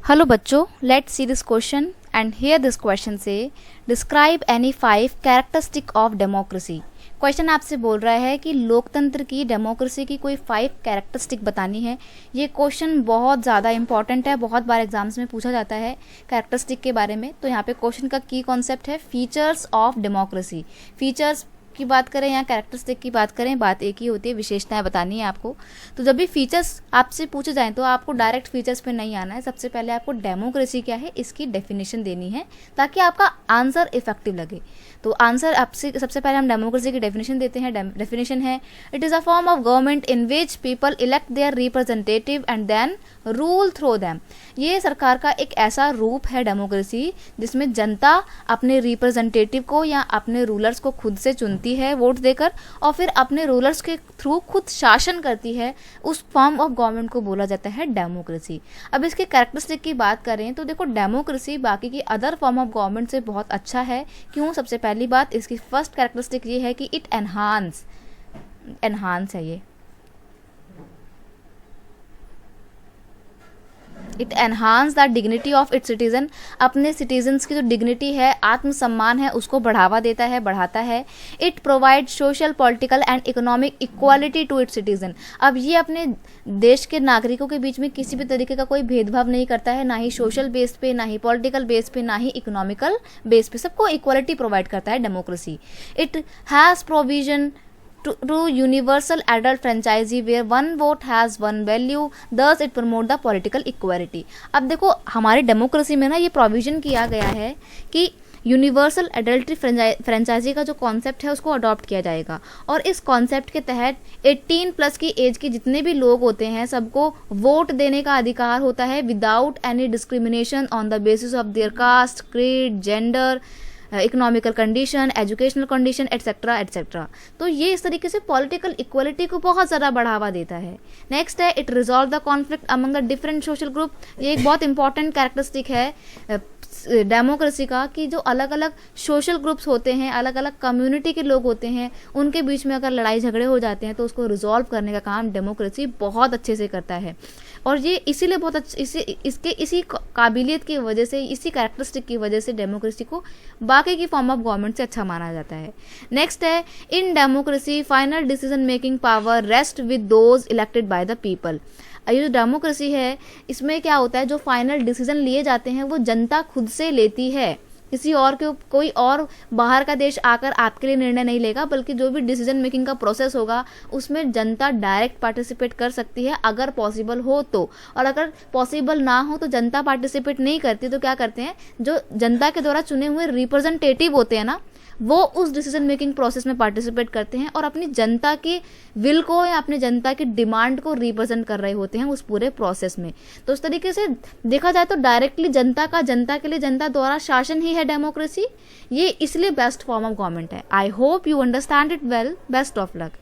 Hello बच्चों, let's see this question and here this question से describe any 5 characteristic of democracy. Question आपसे बोल रहा है कि लोकतंत्र की, डेमोक्रेसी की कोई 5 कैरेक्टरिस्टिक बतानी है। ये क्वेश्चन बहुत ज़्यादा इंपॉर्टेंट है, बहुत बार एग्जाम्स में पूछा जाता है कैरेक्टरिस्टिक के बारे में। तो यहाँ पे क्वेश्चन का की कॉन्सेप्ट है फीचर्स ऑफ डेमोक्रेसी। फीचर्स की बात करें या कैरेक्टरिस्टिक की बात करें, बात एक ही होती है, विशेषताएं बतानी है आपको। तो जब भी फीचर्स आपसे पूछे जाएं तो आपको डायरेक्ट फीचर्स पे नहीं आना है। सबसे पहले आपको डेमोक्रेसी क्या है इसकी डेफिनेशन देनी है ताकि आपका आंसर इफेक्टिव लगे। तो आंसर आपसे सबसे पहले हम डेमोक्रेसी की डेफिनेशन देते हैं। डेफिनेशन है, it is a form of government in which people elect their representative and then rule through them. ये सरकार का एक ऐसा रूप है डेमोक्रेसी जिसमें जनता अपने रिप्रेजेंटेटिव को या अपने रूलर्स को खुद से चुनती है वोट देकर, और फिर अपने रूलर्स के थ्रू खुद शासन करती है। उस फॉर्म ऑफ गवर्नमेंट को बोला जाता है डेमोक्रेसी। अब इसके कैरेक्टरिस्टिक की बात करें तो देखो, डेमोक्रेसी बाकी की अदर फॉर्म ऑफ गवर्नमेंट से बहुत अच्छा है। क्यों? सबसे पहली बात, इसकी फर्स्ट कैरेक्टरिस्टिक ये है कि इट एनहांस है। ये it enhance the dignity of its citizen. अपने सिटीजन्स की जो डिग्निटी है, आत्मसम्मान है, उसको बढ़ावा देता है, बढ़ाता है। It provide social, political and economic equality to its citizen. अब ये अपने देश के नागरिकों के बीच में किसी भी तरीके का कोई भेदभाव नहीं करता है, ना ही सोशल बेस पे, ना ही पॉलिटिकल बेस पे, ना ही इकोनॉमिकल बेस पे। सबको इक्वालिटी प्रोवाइड करता है democracy. It has provision to universal adult franchise where one vote has one value, thus it promote the political equality। अब देखो, हमारी डेमोक्रेसी में ना ये प्रोविजन किया गया है कि यूनिवर्सल एडल्ट फ्रेंचाइजी का जो कॉन्सेप्ट है उसको अडॉप्ट किया जाएगा, और इस कॉन्सेप्ट के तहत 18 प्लस की एज के जितने भी लोग होते हैं सबको वोट देने का अधिकार होता है without any discrimination on the basis of their caste, creed, gender, economical condition, educational condition, etcetera etcetera. तो ये इस तरीके से पॉलिटिकल इक्वलिटी को बहुत ज़्यादा बढ़ावा देता है। नेक्स्ट है, it resolve the conflict among the different social group. ये एक बहुत इंपॉर्टेंट कैरेक्टरिस्टिक है डेमोक्रेसी का कि जो अलग अलग सोशल ग्रुप्स होते हैं, अलग अलग कम्युनिटी के लोग होते हैं, उनके बीच में अगर लड़ाई झगड़े हो जाते हैं तो उसको रिजॉल्व करने का काम डेमोक्रेसी बहुत अच्छे से करता है। और ये इसीलिए बहुत इसी काबिलियत की वजह से, इसी कैरेक्टरिस्टिक की वजह से डेमोक्रेसी को बाकी की फॉर्म ऑफ गवर्नमेंट से अच्छा माना जाता है। नेक्स्ट है, in democracy final decision making power rest with those elected by the people. ये जो डेमोक्रेसी है इसमें क्या होता है, जो फाइनल डिसीजन लिए जाते हैं वो जनता खुद से लेती है। किसी और के, कोई और बाहर का देश आकर आपके लिए निर्णय नहीं लेगा, बल्कि जो भी डिसीजन मेकिंग का प्रोसेस होगा उसमें जनता डायरेक्ट पार्टिसिपेट कर सकती है अगर पॉसिबल हो तो। और अगर पॉसिबल ना हो तो जनता पार्टिसिपेट नहीं करती, तो क्या करते हैं, जो जनता के द्वारा चुने हुए रिप्रेजेंटेटिव होते हैं ना, वो उस डिसीजन मेकिंग प्रोसेस में पार्टिसिपेट करते हैं और अपनी जनता की विल को या अपनी जनता की डिमांड को रिप्रेजेंट कर रहे होते हैं उस पूरे प्रोसेस में। तो उस तरीके से देखा जाए तो डायरेक्टली जनता के लिए जनता द्वारा शासन ही है डेमोक्रेसी। ये इसलिए बेस्ट फॉर्म ऑफ गवर्नमेंट है। I hope you understand it well. Best of luck.